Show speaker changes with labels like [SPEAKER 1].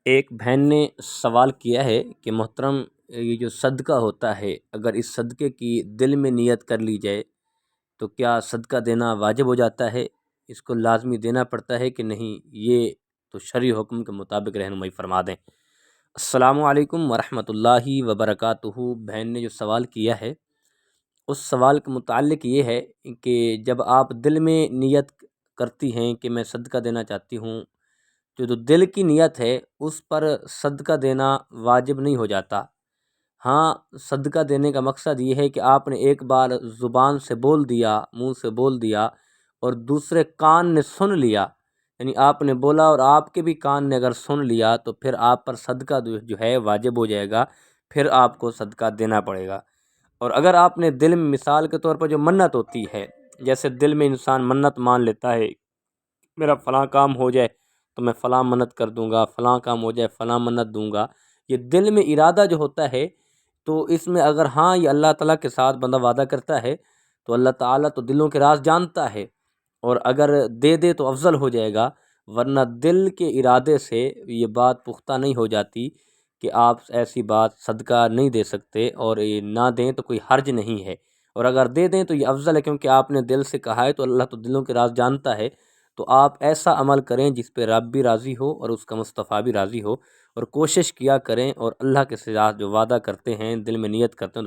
[SPEAKER 1] ایک بہن نے سوال کیا ہے کہ محترم، یہ جو صدقہ ہوتا ہے، اگر اس صدقے کی دل میں نیت کر لی جائے تو کیا صدقہ دینا واجب ہو جاتا ہے؟ اس کو لازمی دینا پڑتا ہے کہ نہیں؟ یہ تو شرعی حکم کے مطابق رہنمائی فرما دیں۔ السلام علیکم ورحمۃ اللہ وبرکاتہ۔ بہن نے جو سوال کیا ہے، اس سوال کے متعلق یہ ہے کہ جب آپ دل میں نیت کرتی ہیں کہ میں صدقہ دینا چاہتی ہوں، جو دل کی نیت ہے اس پر صدقہ دینا واجب نہیں ہو جاتا۔ ہاں، صدقہ دینے کا مقصد یہ ہے کہ آپ نے ایک بار زبان سے بول دیا، منہ سے بول دیا، اور دوسرے کان نے سن لیا، یعنی آپ نے بولا اور آپ کے بھی کان نے اگر سن لیا تو پھر آپ پر صدقہ جو ہے واجب ہو جائے گا، پھر آپ کو صدقہ دینا پڑے گا۔ اور اگر آپ نے دل میں، مثال کے طور پر جو منت ہوتی ہے، جیسے دل میں انسان منت مان لیتا ہے، میرا فلاں کام ہو جائے تو میں فلاں منت کر دوں گا، فلاں کام ہو جائے فلاں منت دوں گا، یہ دل میں ارادہ جو ہوتا ہے، تو اس میں اگر ہاں یہ اللہ تعالیٰ کے ساتھ بندہ وعدہ کرتا ہے تو اللہ تعالیٰ تو دلوں کے راز جانتا ہے، اور اگر دے دے تو افضل ہو جائے گا، ورنہ دل کے ارادے سے یہ بات پختہ نہیں ہو جاتی کہ آپ ایسی بات صدقہ نہیں دے سکتے، اور یہ نہ دیں تو کوئی حرج نہیں ہے، اور اگر دے دیں تو یہ افضل ہے، کیونکہ آپ نے دل سے کہا ہے تو اللہ تو دلوں کے راز جانتا ہے۔ تو آپ ایسا عمل کریں جس پہ رب بھی راضی ہو اور اس کا مصطفیٰ بھی راضی ہو، اور کوشش کیا کریں، اور اللہ کے ساتھ جو وعدہ کرتے ہیں، دل میں نیت کرتے ہیں تو